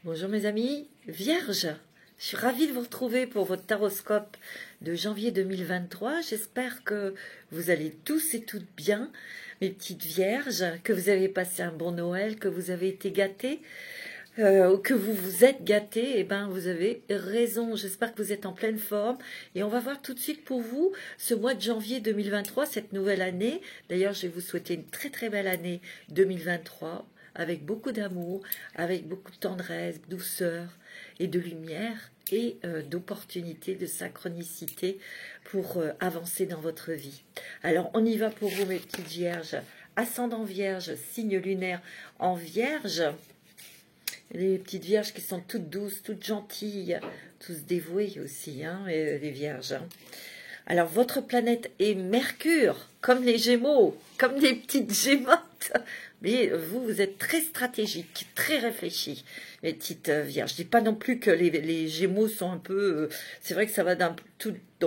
Bonjour mes amis, Vierge, je suis ravie de vous retrouver pour votre taroscope de janvier 2023. J'espère que vous allez tous et toutes bien, mes petites Vierges, que vous avez passé un bon Noël, que vous avez été gâtés, ou que vous vous êtes gâtés. Eh ben, vous avez raison, j'espère que vous êtes en pleine forme. Et on va voir tout de suite pour vous ce mois de janvier 2023, cette nouvelle année. D'ailleurs, je vais vous souhaiter une très très belle année 2023. Avec beaucoup d'amour, avec beaucoup de tendresse, douceur et de lumière et d'opportunités, de synchronicité pour avancer dans votre vie. Alors, on y va pour vous, mes petites Vierges. Ascendant Vierge, signe lunaire en Vierge. Les petites Vierges qui sont toutes douces, toutes gentilles, tous dévouées aussi, hein, les Vierges. Hein. Alors, votre planète est Mercure, comme les Gémeaux, comme des petites Gémeaux. Mais vous, vous êtes très stratégique, très réfléchi, les petites Vierges. Je dis pas non plus que les Gémeaux sont un peu... c'est vrai que ça va dans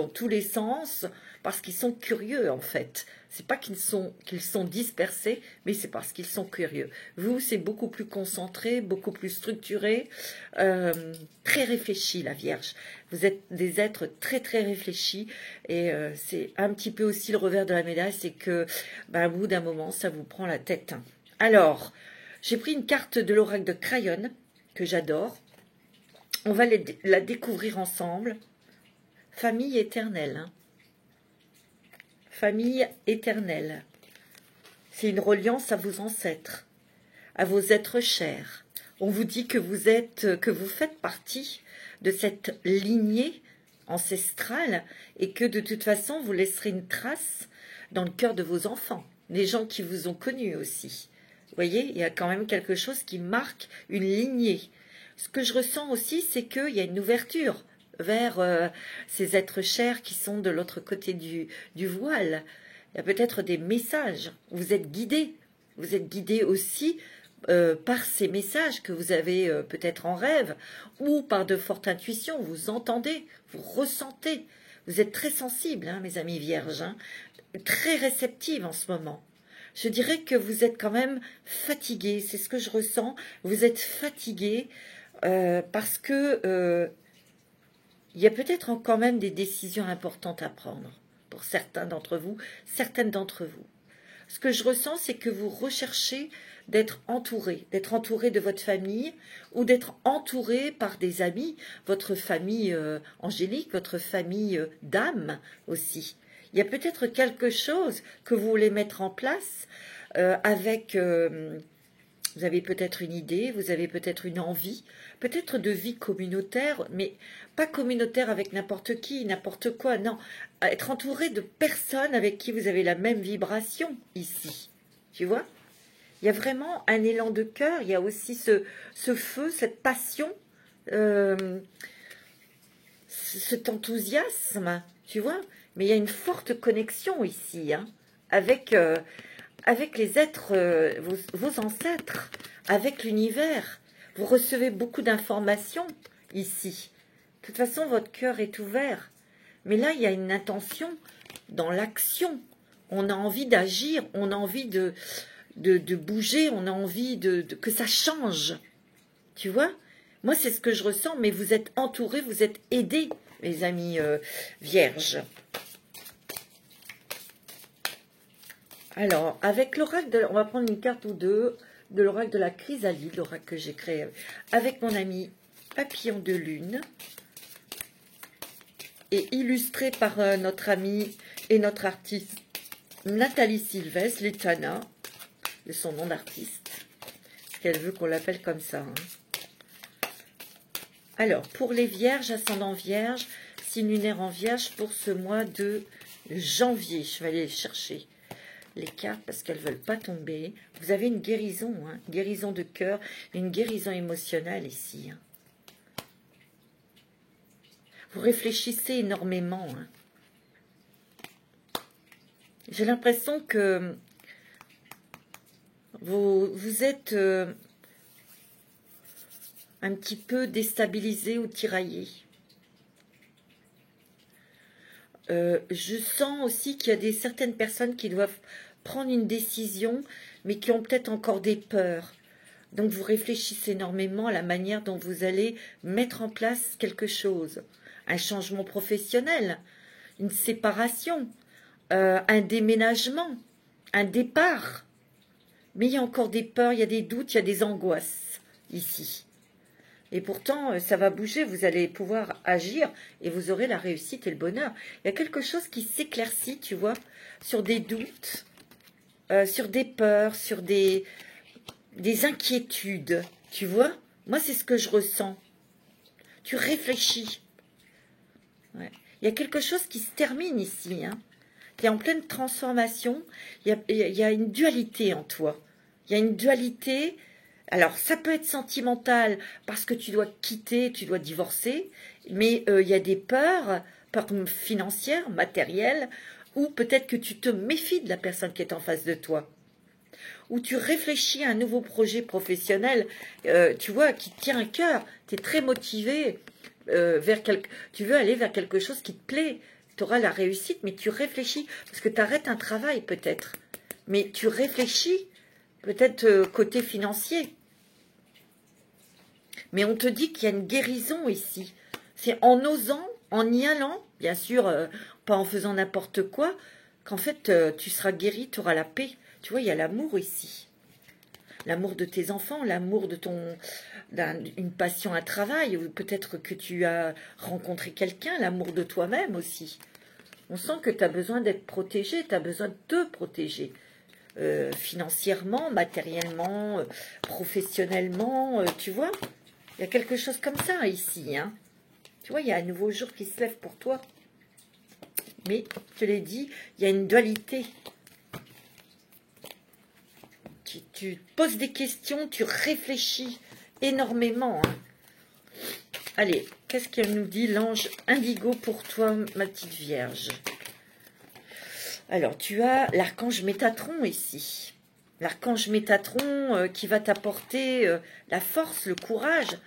tous les sens, parce qu'ils sont curieux, en fait. C'est pas qu'ils sont dispersés, mais c'est parce qu'ils sont curieux. Vous, c'est beaucoup plus concentré, beaucoup plus structuré, très réfléchi, la Vierge. Vous êtes des êtres très, très réfléchis, et c'est un petit peu aussi le revers de la médaille, c'est que, au bout d'un moment, ça vous prend la tête. Alors, j'ai pris une carte de l'oracle de Crayon, que j'adore. On va la découvrir ensemble. Famille éternelle. Hein. Famille éternelle. C'est une reliance à vos ancêtres, à vos êtres chers. On vous dit que vous faites partie de cette lignée ancestrale et que de toute façon, vous laisserez une trace dans le cœur de vos enfants, les gens qui vous ont connus aussi. Vous voyez, il y a quand même quelque chose qui marque une lignée. Ce que je ressens aussi, c'est qu'il y a une ouverture vers ces êtres chers qui sont de l'autre côté du voile. Il y a peut-être des messages. Vous êtes guidés. Vous êtes guidés aussi par ces messages que vous avez peut-être en rêve ou par de fortes intuitions. Vous entendez, vous ressentez. Vous êtes très sensibles, hein, mes amis vierges, hein, très réceptives en ce moment. Je dirais que vous êtes quand même fatigués, c'est ce que je ressens. Vous êtes fatigués parce que il y a peut-être quand même des décisions importantes à prendre pour certains d'entre vous, certaines d'entre vous. Ce que je ressens, c'est que vous recherchez d'être entouré de votre famille ou d'être entouré par des amis, votre famille angélique, votre famille d'âme aussi. Il y a peut-être quelque chose que vous voulez mettre en place avec... vous avez peut-être une idée, vous avez peut-être une envie, peut-être de vie communautaire, mais pas communautaire avec n'importe qui, n'importe quoi, non. Être entouré de personnes avec qui vous avez la même vibration ici, tu vois. Il y a vraiment un élan de cœur, il y a aussi ce feu, cette passion, cet enthousiasme, tu vois. Mais il y a une forte connexion ici, hein, avec les êtres, vos ancêtres, avec l'univers. Vous recevez beaucoup d'informations ici. De toute façon, votre cœur est ouvert. Mais là, il y a une intention dans l'action. On a envie d'agir, on a envie de bouger, on a envie que ça change. Tu vois? Moi, c'est ce que je ressens, mais vous êtes entourés, vous êtes aidés, mes amis vierges. Alors, avec l'oracle, on va prendre une carte ou deux de l'oracle de la chrysalide, l'oracle que j'ai créé avec mon ami Papillon de Lune, et illustré par notre amie et notre artiste Nathalie Sylvestre, Letana, de son nom d'artiste, parce qu'elle veut qu'on l'appelle comme ça. Hein. Alors, pour les vierges, ascendant vierge, signe lunaire en vierge, pour ce mois de janvier, je vais aller les chercher. Les cartes parce qu'elles ne veulent pas tomber. Vous avez une guérison, hein, guérison de cœur, une guérison émotionnelle ici. Hein. Vous réfléchissez énormément. Hein. J'ai l'impression que vous êtes un petit peu déstabilisé ou tiraillé. Je sens aussi qu'il y a certaines personnes qui doivent prendre une décision, mais qui ont peut-être encore des peurs. Donc vous réfléchissez énormément à la manière dont vous allez mettre en place quelque chose. Un changement professionnel, une séparation, un déménagement, un départ. Mais il y a encore des peurs, il y a des doutes, il y a des angoisses ici. Et pourtant, ça va bouger, vous allez pouvoir agir et vous aurez la réussite et le bonheur. Il y a quelque chose qui s'éclaircit, tu vois, sur des doutes, sur des peurs, sur des inquiétudes, tu vois. Moi, c'est ce que je ressens. Tu réfléchis. Ouais. Il y a quelque chose qui se termine ici, hein. Tu es en pleine transformation, il y a une dualité en toi. Il y a une dualité. Alors, ça peut être sentimental parce que tu dois quitter, tu dois divorcer, mais il y a des peurs financières, matérielles, ou peut-être que tu te méfies de la personne qui est en face de toi. Ou tu réfléchis à un nouveau projet professionnel, tu vois, qui te tient à cœur, tu es très motivé, tu veux aller vers quelque chose qui te plaît, tu auras la réussite, mais tu réfléchis, parce que tu arrêtes un travail peut-être, mais tu réfléchis, peut-être côté financier. Mais on te dit qu'il y a une guérison ici. C'est en osant, en y allant, bien sûr, pas en faisant n'importe quoi, qu'en fait, tu seras guéri, tu auras la paix. Tu vois, il y a l'amour ici. L'amour de tes enfants, l'amour de une passion, un travail, ou peut-être que tu as rencontré quelqu'un, l'amour de toi-même aussi. On sent que tu as besoin d'être protégé, tu as besoin de te protéger. Financièrement, matériellement, professionnellement, tu vois. Il y a quelque chose comme ça ici, hein. Tu vois, il y a un nouveau jour qui se lève pour toi. Mais, je te l'ai dit, il y a une dualité. Tu poses des questions, tu réfléchis énormément, hein. Allez, qu'est-ce qu'elle nous dit, l'ange indigo pour toi, ma petite vierge? Alors, tu as l'archange Métatron ici. L'archange Métatron qui va t'apporter la force, le courage,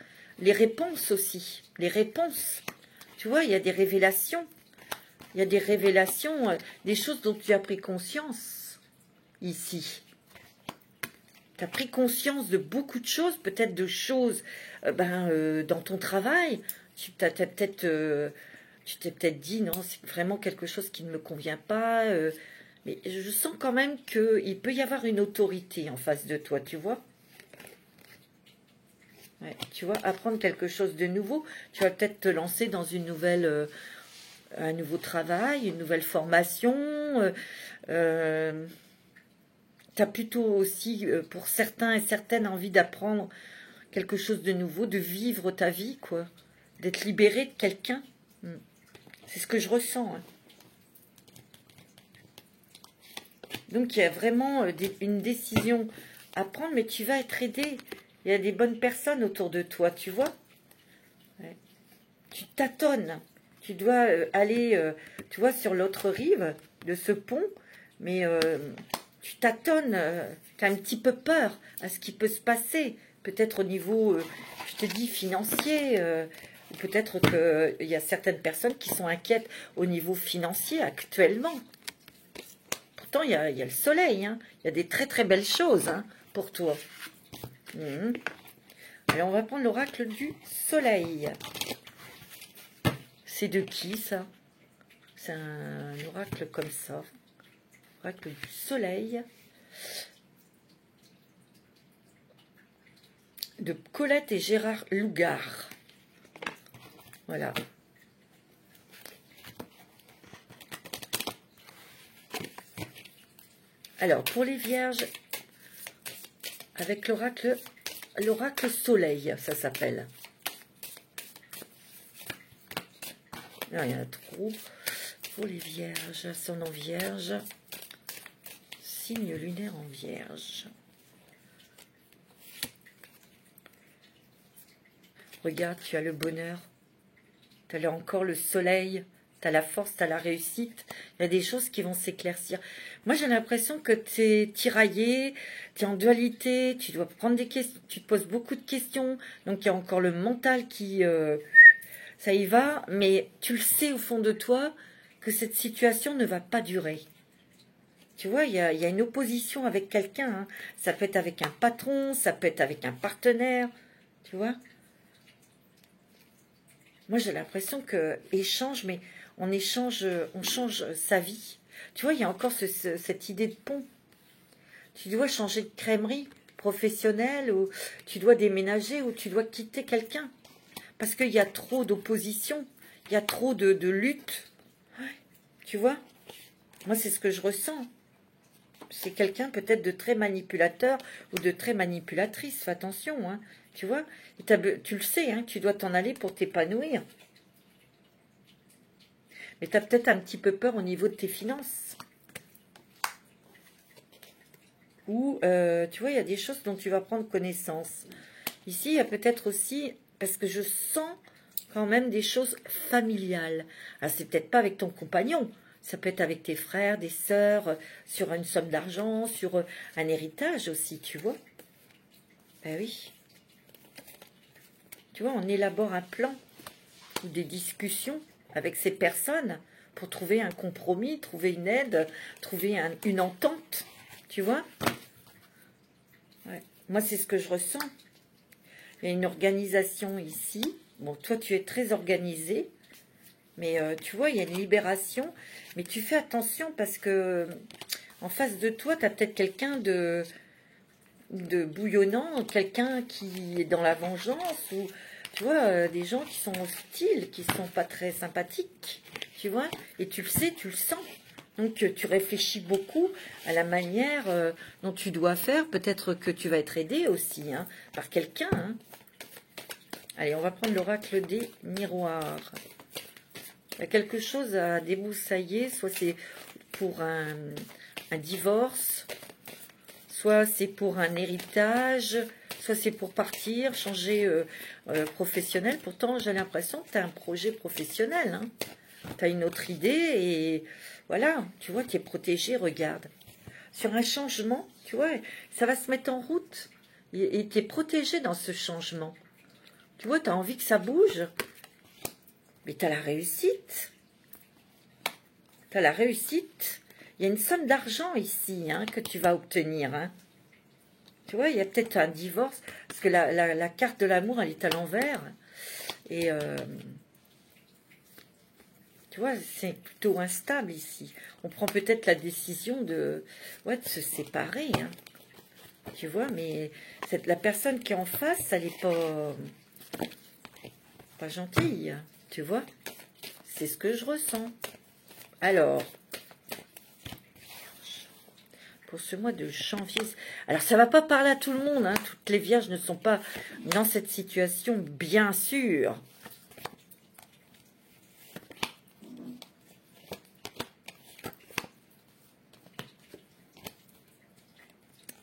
les réponses aussi. Les réponses. Tu vois, il y a des révélations. Il y a des révélations, des choses dont tu as pris conscience ici. Tu as pris conscience de beaucoup de choses, peut-être de choses dans ton travail. Tu t'es peut-être dit, non, c'est vraiment quelque chose qui ne me convient pas. Mais je sens quand même qu'il peut y avoir une autorité en face de toi, tu vois. Ouais, tu vois, apprendre quelque chose de nouveau. Tu vas peut-être te lancer dans un nouveau travail, une nouvelle formation. Tu as plutôt aussi, pour certains et certaines, envie d'apprendre quelque chose de nouveau, de vivre ta vie, quoi. D'être libéré de quelqu'un. C'est ce que je ressens, hein. Donc, il y a vraiment une décision à prendre, mais tu vas être aidé. Il y a des bonnes personnes autour de toi, tu vois. Ouais. Tu tâtonnes. Tu dois aller, tu vois, sur l'autre rive de ce pont, mais tu tâtonnes. Tu as un petit peu peur à ce qui peut se passer. Peut-être au niveau, je te dis, financier. Peut-être qu'il y a certaines personnes qui sont inquiètes au niveau financier actuellement. Pourtant, il y a le soleil, hein. Il y a des très très belles choses, hein, pour toi. Alors, on va prendre l'oracle du soleil. C'est de qui, ça? C'est un oracle comme ça. Oracle du soleil. De Colette et Gérard Lougard. Voilà. Alors, pour les vierges, avec l'oracle soleil, ça s'appelle. Il y en a trop. Pour les vierges, ascendant vierge, signe lunaire en vierge. Regarde, tu as le bonheur. Tu as encore le soleil. Tu as la force, tu as la réussite. Il y a des choses qui vont s'éclaircir. Moi, j'ai l'impression que tu es tiraillé, tu es en dualité, tu dois prendre des questions, tu te poses beaucoup de questions. Donc, il y a encore le mental qui... ça y va, mais tu le sais au fond de toi que cette situation ne va pas durer. Tu vois, il y a une opposition avec quelqu'un. Hein. Ça peut être avec un patron, ça peut être avec un partenaire. Tu vois. Moi, j'ai l'impression que échange, mais on change sa vie. Tu vois, il y a encore cette idée de pont. Tu dois changer de crèmerie professionnelle, ou tu dois déménager, ou tu dois quitter quelqu'un. Parce qu'il y a trop d'opposition, il y a trop de lutte. Tu vois? Moi, c'est ce que je ressens. C'est quelqu'un peut-être de très manipulateur ou de très manipulatrice. Fais attention, hein. Tu vois? Tu le sais, hein, tu dois t'en aller pour t'épanouir. Mais tu as peut-être un petit peu peur au niveau de tes finances. Ou, tu vois, il y a des choses dont tu vas prendre connaissance. Ici, il y a peut-être aussi, parce que je sens quand même des choses familiales. Alors, c'est peut-être pas avec ton compagnon. Ça peut être avec tes frères, des sœurs, sur une somme d'argent, sur un héritage aussi, tu vois. Ben oui. Tu vois, on élabore un plan ou des discussions avec ces personnes pour trouver un compromis, trouver une aide, trouver une entente, tu vois. Ouais. Moi, c'est ce que je ressens. Il y a une organisation ici. Bon, toi, tu es très organisé. Mais tu vois, il y a une libération. Mais tu fais attention parce que en face de toi, tu as peut-être quelqu'un de bouillonnant, quelqu'un qui est dans la vengeance, ou tu vois, des gens qui sont hostiles, qui sont pas très sympathiques, tu vois, et tu le sais, tu le sens. Donc tu réfléchis beaucoup à la manière dont tu dois faire. Peut-être que tu vas être aidé aussi hein, par quelqu'un. Hein. Allez, on va prendre l'oracle des miroirs. Il y a quelque chose à débroussailler, soit c'est pour un divorce, soit c'est pour un héritage, soit c'est pour partir, changer professionnel. Pourtant, j'ai l'impression que tu as un projet professionnel. Hein. Tu as une autre idée et voilà, tu vois, tu es protégé, regarde. Sur un changement, tu vois, ça va se mettre en route et tu es protégé dans ce changement. Tu vois, tu as envie que ça bouge, mais tu as la réussite. Tu as la réussite. Il y a une somme d'argent ici hein, que tu vas obtenir. Hein. Tu vois, il y a peut-être un divorce, parce que la carte de l'amour, elle est à l'envers. Et tu vois, c'est plutôt instable ici. On prend peut-être la décision de se séparer. Hein. Tu vois, mais la personne qui est en face, elle n'est pas gentille. Tu vois, c'est ce que je ressens. Alors, pour ce mois de janvier, alors ça ne va pas parler à tout le monde. Hein. Toutes les vierges ne sont pas dans cette situation, bien sûr.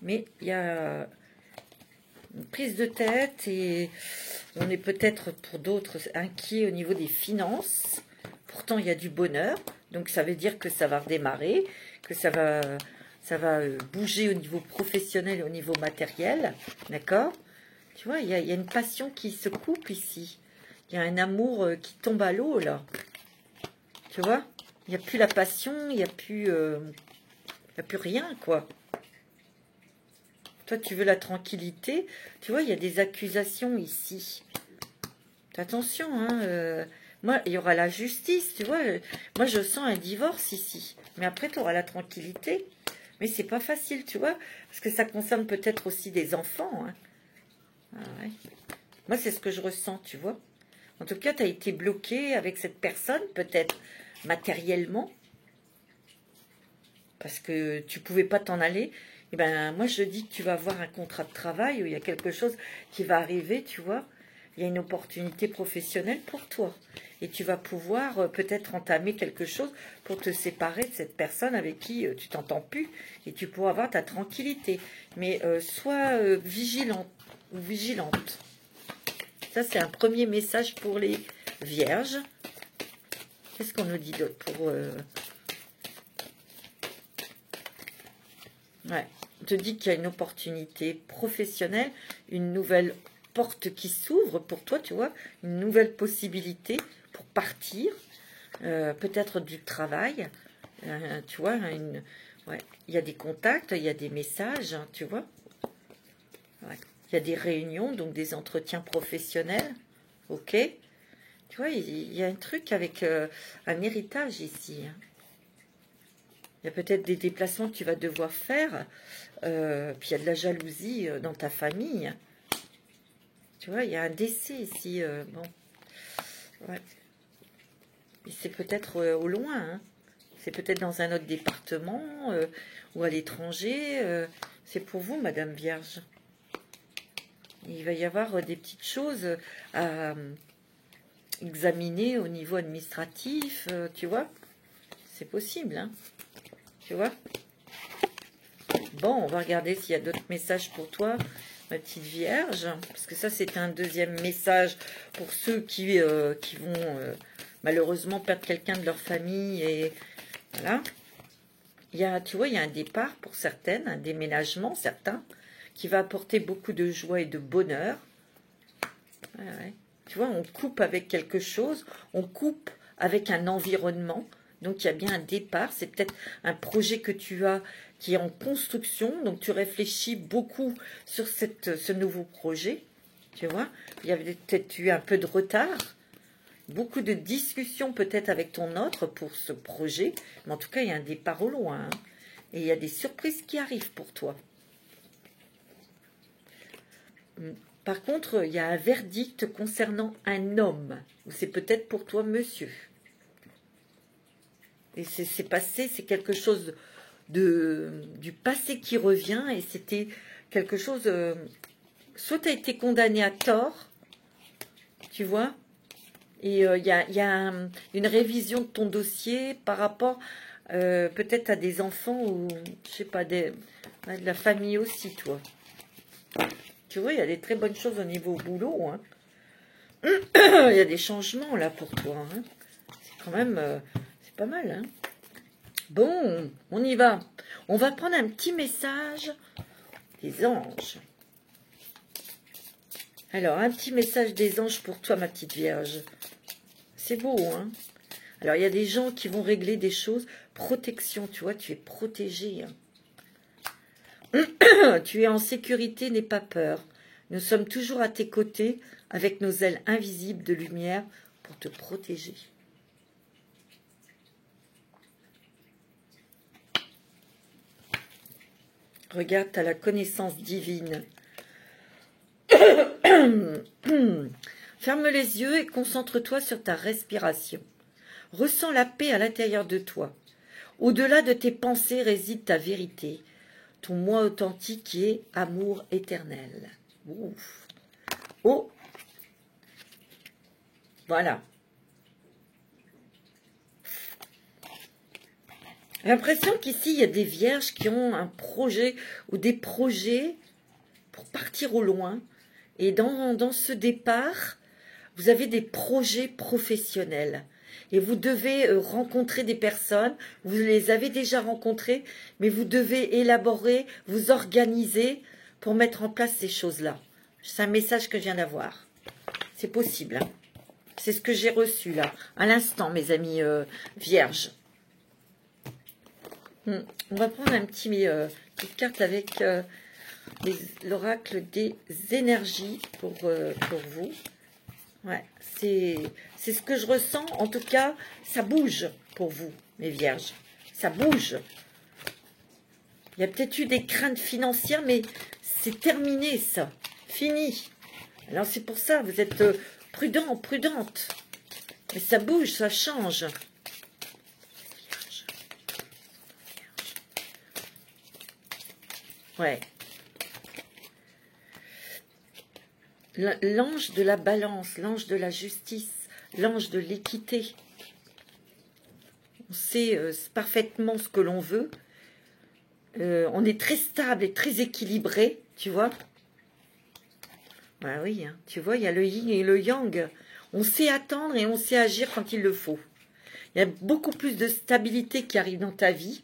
Mais il y a une prise de tête et on est peut-être pour d'autres inquiets au niveau des finances. Pourtant, il y a du bonheur. Donc, ça veut dire que ça va redémarrer, que ça va bouger au niveau professionnel et au niveau matériel. D'accord? Tu vois, il y a une passion qui se coupe ici. Il y a un amour qui tombe à l'eau, là. Tu vois? Il n'y a plus la passion, il n'y a plus rien, quoi. Toi, tu veux la tranquillité. Tu vois, il y a des accusations ici. Attention, hein. Moi, il y aura la justice, tu vois. Moi, je sens un divorce ici. Mais après, tu auras la tranquillité. Mais c'est pas facile, tu vois. Parce que ça concerne peut-être aussi des enfants. Hein. Ah ouais. Moi, c'est ce que je ressens, tu vois. En tout cas, tu as été bloqué avec cette personne, peut-être matériellement. Parce que tu pouvais pas t'en aller. Eh ben, moi, je dis que tu vas avoir un contrat de travail où il y a quelque chose qui va arriver, tu vois. Il y a une opportunité professionnelle pour toi. Et tu vas pouvoir peut-être entamer quelque chose pour te séparer de cette personne avec qui tu t'entends plus. Et tu pourras avoir ta tranquillité. Mais sois vigilante ou vigilante. Ça, c'est un premier message pour les vierges. Qu'est-ce qu'on nous dit d'autre pour... Ouais. On te dit qu'il y a une opportunité professionnelle, une nouvelle porte qui s'ouvre pour toi, tu vois, une nouvelle possibilité pour partir, peut-être du travail, tu vois, Ouais. Il y a des contacts, il y a des messages, hein, tu vois. Ouais. Il y a des réunions, donc des entretiens professionnels. Ok. Tu vois, il y a un truc avec un héritage ici. Hein. Il y a peut-être des déplacements que tu vas devoir faire. Puis il y a de la jalousie dans ta famille. Tu vois, il y a un décès ici. Bon. Ouais. Et c'est peut-être au loin. Hein. C'est peut-être dans un autre département ou à l'étranger. C'est pour vous, Madame Vierge. Il va y avoir des petites choses à examiner au niveau administratif, tu vois. C'est possible, hein. Tu vois. Bon, on va regarder s'il y a d'autres messages pour toi, ma petite Vierge. Parce que ça, c'est un deuxième message pour ceux qui vont malheureusement perdre quelqu'un de leur famille. Et voilà. Tu vois, il y a un départ pour certaines, un déménagement, certains, qui va apporter beaucoup de joie et de bonheur. Ouais, ouais. Tu vois, on coupe avec quelque chose, on coupe avec un environnement. Donc, il y a bien un départ. C'est peut-être un projet que tu as qui est en construction. Donc, tu réfléchis beaucoup sur ce nouveau projet. Tu vois, il y avait peut-être eu un peu de retard. Beaucoup de discussions peut-être avec ton autre pour ce projet. Mais en tout cas, il y a un départ au loin. Hein. Et il y a des surprises qui arrivent pour toi. Par contre, il y a un verdict concernant un homme. C'est peut-être pour toi, monsieur. Et c'est passé, c'est quelque chose du passé qui revient. Et c'était quelque chose... soit tu as été condamné à tort, tu vois. Et il y a une révision de ton dossier par rapport peut-être à des enfants ou, je sais pas, de la famille aussi, toi. Tu vois, il y a des très bonnes choses au niveau boulot. Hein. Il y a des changements là pour toi. Hein. C'est quand même, c'est pas mal. Hein. Bon, on y va. On va prendre un petit message des anges. Alors, un petit message des anges pour toi, ma petite Vierge. C'est beau, hein. Alors, il y a des gens qui vont régler des choses. Protection, tu vois, tu es protégé. Hein. Tu es en sécurité, n'aie pas peur. Nous sommes toujours à tes côtés avec nos ailes invisibles de lumière pour te protéger. Regarde, tu as la connaissance divine. Ferme les yeux et concentre-toi sur ta respiration. Ressens la paix à l'intérieur de toi. Au-delà de tes pensées réside ta vérité, ton moi authentique qui est amour éternel. Ouf. Oh, voilà. J'ai l'impression qu'ici, il y a des vierges qui ont un projet ou des projets pour partir au loin. Et dans ce départ, vous avez des projets professionnels. Et vous devez rencontrer des personnes, vous les avez déjà rencontrées, mais vous devez élaborer, vous organiser pour mettre en place ces choses-là. C'est un message que je viens d'avoir. C'est possible. Hein. C'est ce que j'ai reçu là, à l'instant, mes amis vierges. On va prendre un petite carte avec l'oracle des énergies pour vous. Ouais, c'est ce que je ressens. En tout cas, ça bouge pour vous, mes vierges. Ça bouge. Il y a peut-être eu des craintes financières, mais c'est terminé, ça. Fini. Alors, c'est pour ça, vous êtes prudent, prudente. Mais ça bouge, ça change. Ouais. L'ange de la balance, l'ange de la justice, l'ange de l'équité. On sait parfaitement ce que l'on veut. On est très stable et très équilibré, tu vois. Bah oui, hein, tu vois, il y a le yin et le yang. On sait attendre et on sait agir quand il le faut. Il y a beaucoup plus de stabilité qui arrive dans ta vie.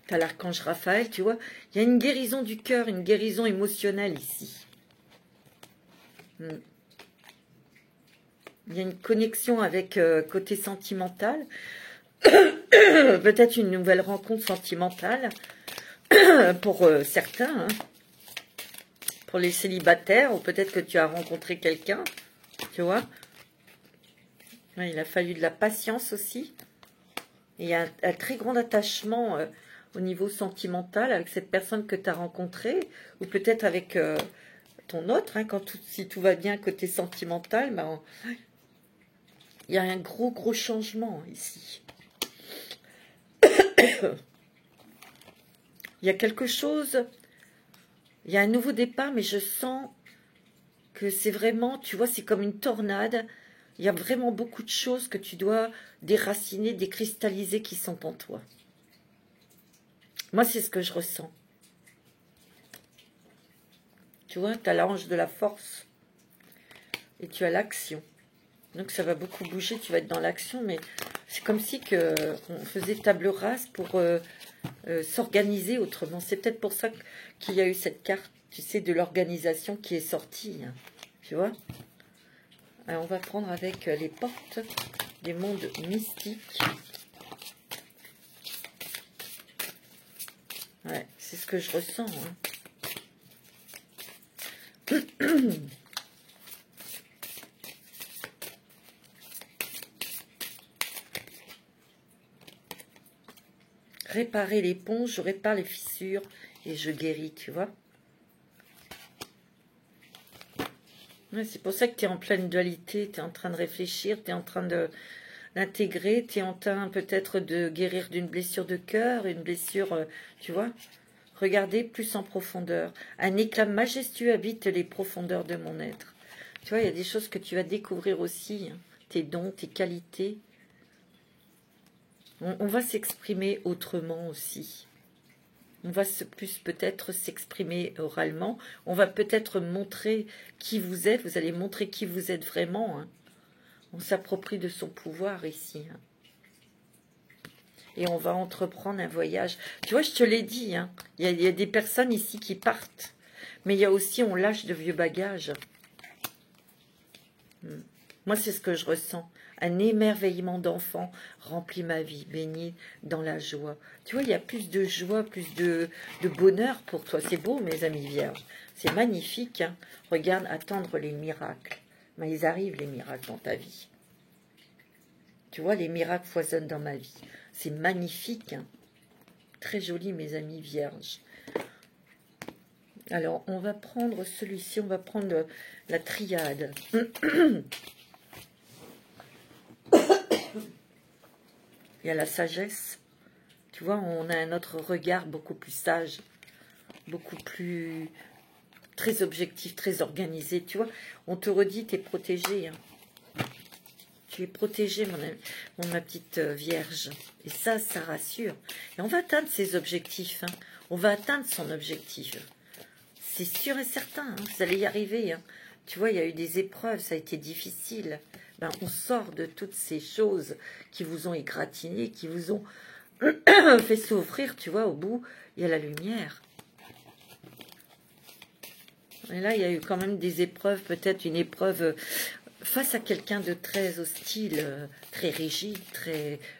Tu as l'archange Raphaël, tu vois. Il y a une guérison du cœur, une guérison émotionnelle ici. Il y a une connexion avec côté sentimental. Peut-être une nouvelle rencontre sentimentale pour certains, hein. Pour les célibataires, ou peut-être que tu as rencontré quelqu'un, tu vois. Ouais, il a fallu de la patience aussi. Et il y a un très grand attachement au niveau sentimental avec cette personne que tu as rencontrée, ou peut-être avec ton autre, hein, si tout va bien côté sentimental, ben, il y a un gros changement ici. Il y a quelque chose, il y a un nouveau départ, mais je sens que c'est vraiment, tu vois, c'est comme une tornade. Il y a vraiment beaucoup de choses que tu dois déraciner, décristalliser qui sont en toi. Moi, c'est ce que je ressens. Tu vois, tu as l'ange de la force et tu as l'action. Donc ça va beaucoup bouger, tu vas être dans l'action, mais c'est comme si on faisait table rase pour s'organiser autrement. C'est peut-être pour ça qu'il y a eu cette carte, tu sais, de l'organisation qui est sortie. Hein, tu vois. Alors, on va prendre avec les portes des mondes mystiques. Ouais, c'est ce que je ressens. Hein. Réparer les ponts, je répare les fissures et je guéris, tu vois. Ouais, c'est pour ça que tu es en pleine dualité, tu es en train de réfléchir, tu es en train d'intégrer, tu es en train peut-être de guérir d'une blessure de cœur, une blessure, tu vois. Regardez plus en profondeur. Un éclat majestueux habite les profondeurs de mon être. Tu vois, il y a des choses que tu vas découvrir aussi, hein, tes dons, tes qualités. On va s'exprimer autrement aussi. On va plus peut-être s'exprimer oralement. On va peut-être montrer qui vous êtes. Vous allez montrer qui vous êtes vraiment. Hein. On s'approprie de son pouvoir ici. Hein. Et on va entreprendre un voyage. Tu vois, je te l'ai dit. Hein. Il y a des personnes ici qui partent. Mais il y a aussi, on lâche de vieux bagages. Moi, c'est ce que je ressens. Un émerveillement d'enfant remplit ma vie, béni dans la joie. Tu vois, il y a plus de joie, plus de bonheur pour toi. C'est beau, mes amis vierges. C'est magnifique. Hein. Regarde, attendre les miracles. Mais ils arrivent, les miracles, dans ta vie. Tu vois, les miracles foisonnent dans ma vie. C'est magnifique. Hein. Très joli, mes amis vierges. Alors, on va prendre celui-ci. On va prendre la triade. Il y a la sagesse. Tu vois, on a un autre regard beaucoup plus sage, beaucoup plus très objectif, très organisé. Tu vois, on te redit, tu es protégé. Hein. Tu es protégé, ma petite vierge. Et ça rassure. Et on va atteindre ses objectifs. Hein. On va atteindre son objectif. C'est sûr et certain. Hein. Vous allez y arriver. Hein. Tu vois, il y a eu des épreuves, ça a été difficile. Ben, on sort de toutes ces choses qui vous ont égratigné, qui vous ont fait souffrir, tu vois, au bout, il y a la lumière. Et là, il y a eu quand même des épreuves, peut-être une épreuve face à quelqu'un de très hostile, très rigide,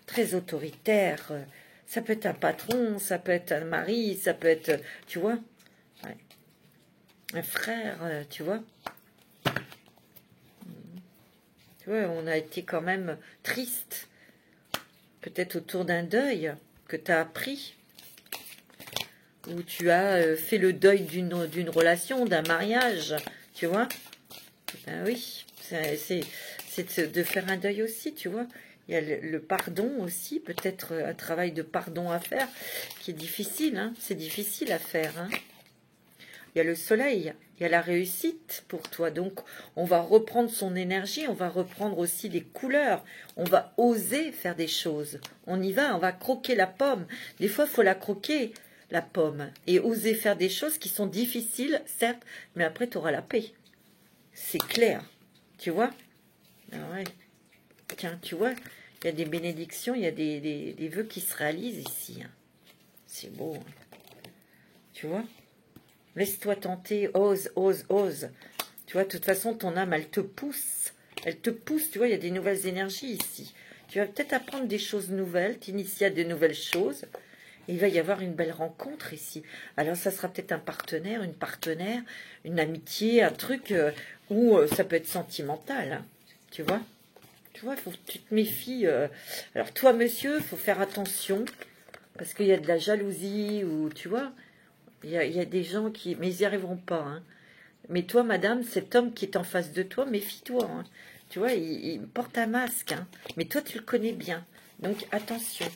très autoritaire. Ça peut être un patron, ça peut être un mari, ça peut être, tu vois, ouais, un frère, tu vois. Tu vois, on a été quand même triste, peut-être autour d'un deuil que tu as appris, où tu as fait le deuil d'une relation, d'un mariage, tu vois. Ben oui, c'est de faire un deuil aussi, tu vois. Il y a le pardon aussi, peut-être un travail de pardon à faire, qui est difficile, hein. C'est difficile à faire, hein. Il y a le soleil, il y a la réussite pour toi. Donc, on va reprendre son énergie, on va reprendre aussi des couleurs. On va oser faire des choses. On y va, on va croquer la pomme. Des fois, il faut la croquer, la pomme. Et oser faire des choses qui sont difficiles, certes, mais après, tu auras la paix. C'est clair. Tu vois? Ah ouais. Tiens, tu vois, il y a des bénédictions, il y a des vœux qui se réalisent ici. Hein. C'est beau. Hein. Tu vois? Laisse-toi tenter, ose, ose, ose. Tu vois, de toute façon, ton âme, elle te pousse. Elle te pousse, tu vois, il y a des nouvelles énergies ici. Tu vas peut-être apprendre des choses nouvelles, t'initier à de nouvelles choses. Et il va y avoir une belle rencontre ici. Alors, ça sera peut-être un partenaire, une partenaire, une amitié, un truc où ça peut être sentimental. Hein, tu vois? Tu vois, faut que tu te méfies. Alors, toi, monsieur, il faut faire attention. Parce qu'il y a de la jalousie, ou tu vois, il y a des gens qui... Mais ils n'y arriveront pas. Hein. Mais toi, madame, cet homme qui est en face de toi, méfie-toi. Hein. Tu vois, il porte un masque. Hein. Mais toi, tu le connais bien. Donc, attention.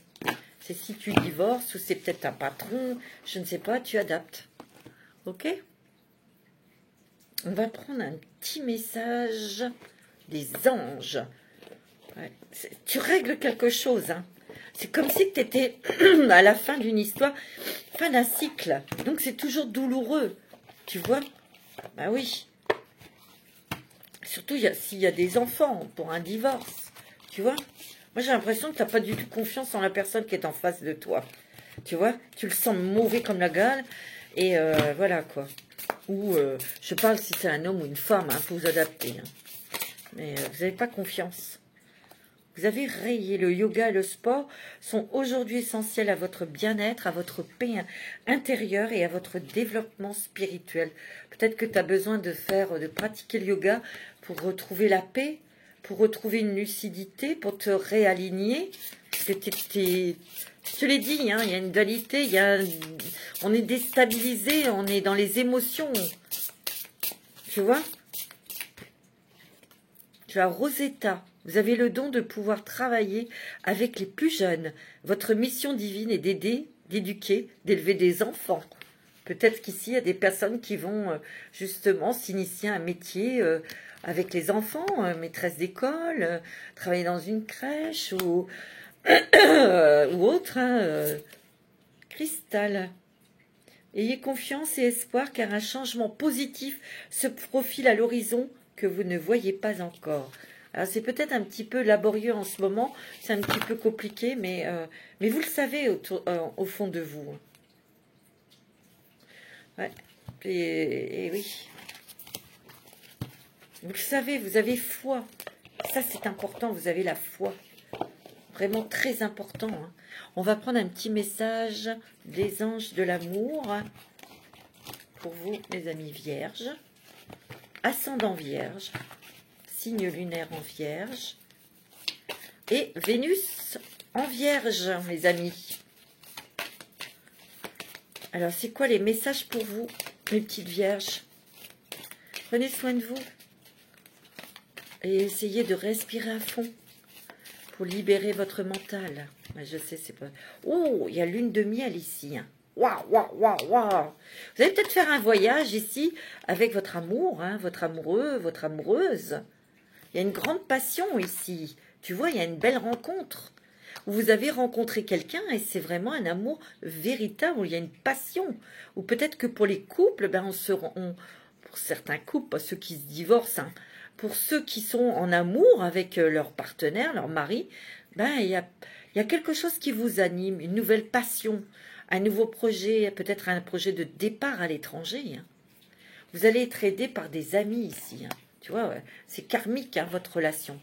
C'est si tu divorces, ou c'est peut-être un patron, je ne sais pas, tu adaptes. Ok? On va prendre un petit message des anges. Ouais. Tu règles quelque chose. Hein. C'est comme si tu étais à la fin d'une histoire, fin d'un cycle. Donc, c'est toujours douloureux. Tu vois? Bah oui. Surtout s'il y a des enfants pour un divorce. Tu vois? Moi, j'ai l'impression que tu n'as pas du tout confiance en la personne qui est en face de toi. Tu vois? Tu le sens mauvais comme la gale. Et voilà, quoi. Ou, je parle si c'est un homme ou une femme. Il faut vous adapter. Hein. Mais vous n'avez pas confiance. Vous avez rayé. Le yoga et le sport sont aujourd'hui essentiels à votre bien-être, à votre paix intérieure et à votre développement spirituel. Peut-être que tu as besoin de pratiquer le yoga pour retrouver la paix, pour retrouver une lucidité, pour te réaligner. Parce que je te l'ai dit, hein, il y a une dualité, on est déstabilisé, on est dans les émotions. Tu vois? Tu as Rosetta. Vous avez le don de pouvoir travailler avec les plus jeunes. Votre mission divine est d'aider, d'éduquer, d'élever des enfants. Peut-être qu'ici, il y a des personnes qui vont justement s'initier à un métier avec les enfants, maîtresse d'école, travailler dans une crèche ou, ou autre. Hein, Cristal. Ayez confiance et espoir car un changement positif se profile à l'horizon que vous ne voyez pas encore. Alors c'est peut-être un petit peu laborieux en ce moment, c'est un petit peu compliqué, mais vous le savez au fond de vous. Ouais. Et oui. Vous le savez, vous avez foi. Ça c'est important, vous avez la foi. Vraiment très important. Hein. On va prendre un petit message des anges de l'amour pour vous, mes amis vierges. Ascendant vierge. Signe lunaire en vierge. Et Vénus en vierge, mes amis. Alors, c'est quoi les messages pour vous, mes petites vierges? Prenez soin de vous. Et essayez de respirer à fond pour libérer votre mental. Je sais, c'est pas... Oh, il y a lune de miel ici. Hein. Waouh, waouh, waouh, waouh. Vous allez peut-être faire un voyage ici avec votre amour, hein, votre amoureux, votre amoureuse. Il y a une grande passion ici. Tu vois, il y a une belle rencontre. Vous avez rencontré quelqu'un et c'est vraiment un amour véritable, où il y a une passion. Ou peut-être que pour les couples, ben pour certains couples, pas ceux qui se divorcent, hein, pour ceux qui sont en amour avec leur partenaire, leur mari, ben il y a quelque chose qui vous anime, une nouvelle passion, un nouveau projet, peut-être un projet de départ à l'étranger. Hein. Vous allez être aidé par des amis ici. Hein. Tu vois, ouais, c'est karmique, hein, votre relation.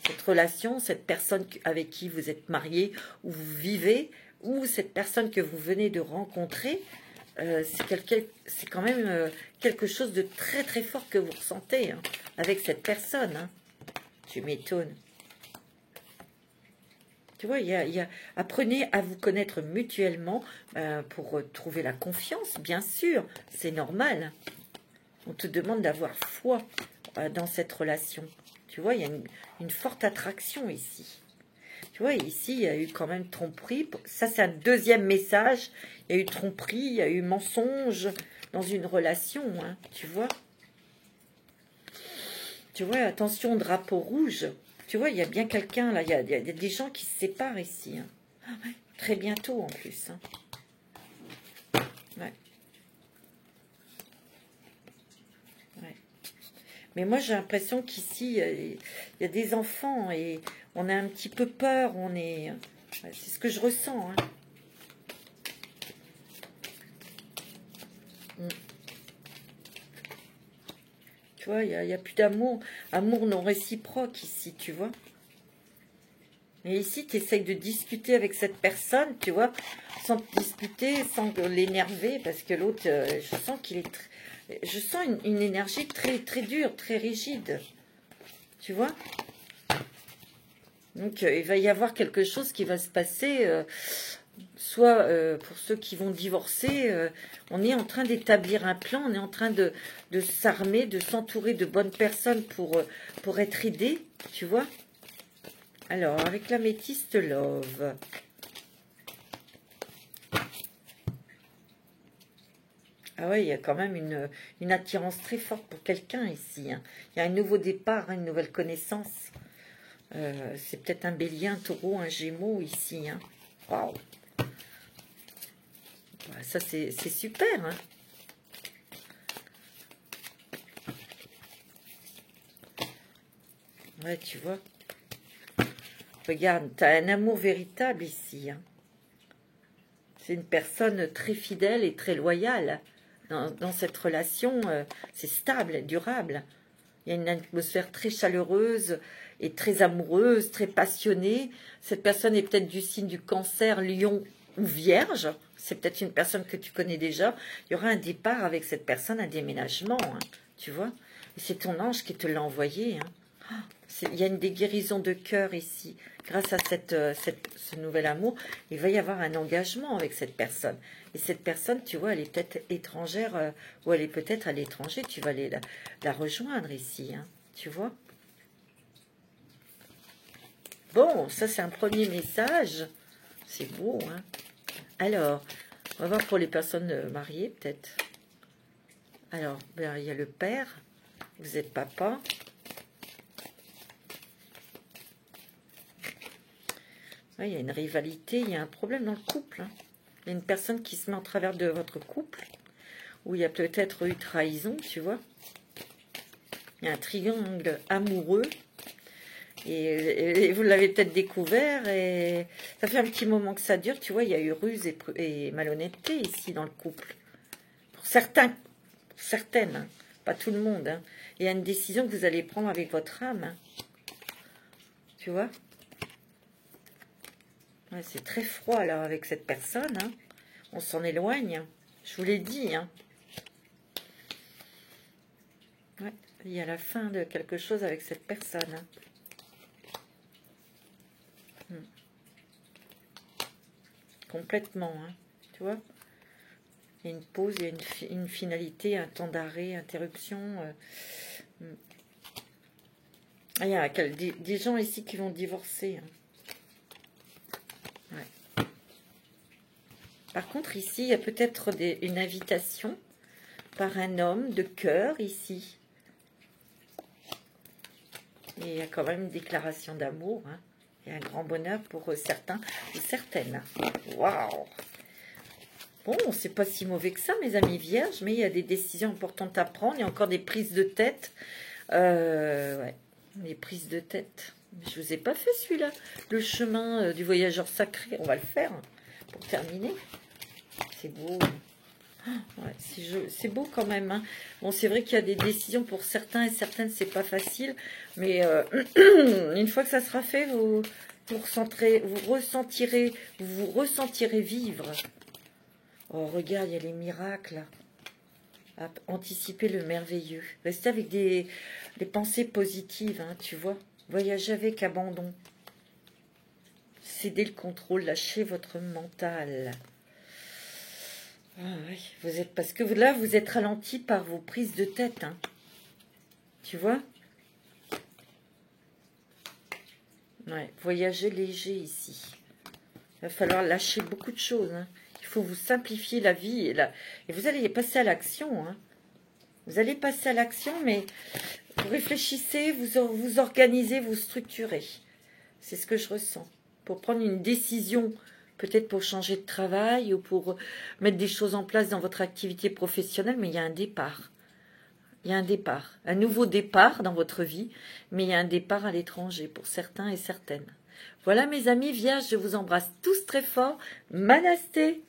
Cette relation, cette personne avec qui vous êtes marié, ou vous vivez, ou cette personne que vous venez de rencontrer, c'est quand même quelque chose de très très fort que vous ressentez hein, avec cette personne. Hein. Tu m'étonnes. Tu vois, apprenez à vous connaître mutuellement pour trouver la confiance, bien sûr, c'est normal. On te demande d'avoir foi dans cette relation. Tu vois, il y a une forte attraction ici. Tu vois, ici, il y a eu quand même tromperie. Ça, c'est un deuxième message. Il y a eu tromperie, il y a eu mensonge dans une relation, hein, tu vois. Tu vois, attention, drapeau rouge. Tu vois, il y a bien quelqu'un, là. Il y a des gens qui se séparent ici. Hein. Ah ouais, très bientôt, en plus. Hein. Ouais. Ouais. Mais moi, j'ai l'impression qu'ici, il y a des enfants et on a un petit peu peur. C'est ce que je ressens. Hein. Tu vois, il n'y a plus d'amour. Amour non réciproque ici, tu vois. Mais ici, tu essayes de discuter avec cette personne, tu vois, sans te disputer, sans l'énerver, parce que l'autre, je sens qu'il est... Je sens une énergie très, très dure, très rigide. Tu vois? Donc, il va y avoir quelque chose qui va se passer, soit pour ceux qui vont divorcer, on est en train d'établir un plan, on est en train de s'armer, de s'entourer de bonnes personnes pour être aidé, tu vois? Alors, avec l'améthyste love. Ah ouais, il y a quand même une attirance très forte pour quelqu'un ici. Hein. Il y a un nouveau départ, hein, une nouvelle connaissance. C'est peut-être un bélier, un taureau, un gémeau ici. Hein. Waouh! Ouais, ça, c'est super. Hein. Ouais, tu vois. Regarde, tu as un amour véritable ici. Hein. C'est une personne très fidèle et très loyale. Dans cette relation, c'est stable, durable. Il y a une atmosphère très chaleureuse et très amoureuse, très passionnée. Cette personne est peut-être du signe du Cancer, Lion ou Vierge. C'est peut-être une personne que tu connais déjà. Il y aura un départ avec cette personne, un déménagement, hein, tu vois. Et c'est ton ange qui te l'a envoyé. Hein. Il y a une guérison de cœur ici. Grâce à ce nouvel amour, il va y avoir un engagement avec cette personne. Et cette personne, tu vois, elle est peut-être étrangère, ou elle est peut-être à l'étranger. Tu vas aller la rejoindre ici, hein, tu vois. Bon, ça c'est un premier message. C'est beau, hein. Alors, on va voir pour les personnes mariées, peut-être. Alors, ben, il y a le père. Vous êtes papa. Ouais, il y a une rivalité, il y a un problème dans le couple. Hein. Il y a une personne qui se met en travers de votre couple, où il y a peut-être eu trahison, tu vois. Il y a un triangle amoureux, et vous l'avez peut-être découvert, et ça fait un petit moment que ça dure, tu vois, il y a eu ruse et malhonnêteté ici dans le couple. Pour certains, certaines, hein, pas tout le monde. Hein. Il y a une décision que vous allez prendre avec votre âme, hein. Tu vois. Ouais, c'est très froid là avec cette personne, hein. On s'en éloigne, je vous l'ai dit, hein. Ouais, il y a la fin de quelque chose avec cette personne. Hein. Complètement, hein. Tu vois. Il y a une pause, il y a une finalité, un temps d'arrêt, interruption. Ah, il y a des gens ici qui vont divorcer. Hein. Ouais. Par contre, ici, il y a peut-être une invitation par un homme de cœur ici. Et il y a quand même une déclaration d'amour. Hein. Et un grand bonheur pour certains ou certaines. Waouh! Bon, c'est pas si mauvais que ça, mes amis vierges, mais il y a des décisions importantes à prendre. Il y a encore des prises de tête. Ouais, des prises de tête. Je vous ai pas fait celui-là. Le chemin du voyageur sacré. On va le faire pour terminer. C'est beau. Ouais, c'est beau quand même. Hein. Bon, c'est vrai qu'il y a des décisions pour certains et certaines, c'est pas facile. Mais une fois que ça sera fait, vous ressentirez vivre. Oh, regarde, il y a les miracles. Anticiper le merveilleux. Restez avec des pensées positives, hein, tu vois. Voyagez avec abandon. Cédez le contrôle, lâchez votre mental. Ah, oui. Parce que là, vous êtes ralenti par vos prises de tête. Hein. Tu vois? Ouais, voyagez léger ici. Il va falloir lâcher beaucoup de choses. Hein. Il faut vous simplifier la vie. Et vous allez passer à l'action. Hein. Vous allez passer à l'action, mais vous réfléchissez, vous organisez, vous structurez. C'est ce que je ressens. Pour prendre une décision, peut-être pour changer de travail ou pour mettre des choses en place dans votre activité professionnelle, mais il y a un départ. Il y a un départ, un nouveau départ dans votre vie, mais il y a un départ à l'étranger pour certains et certaines. Voilà mes amis vierges, je vous embrasse tous très fort. Manasté!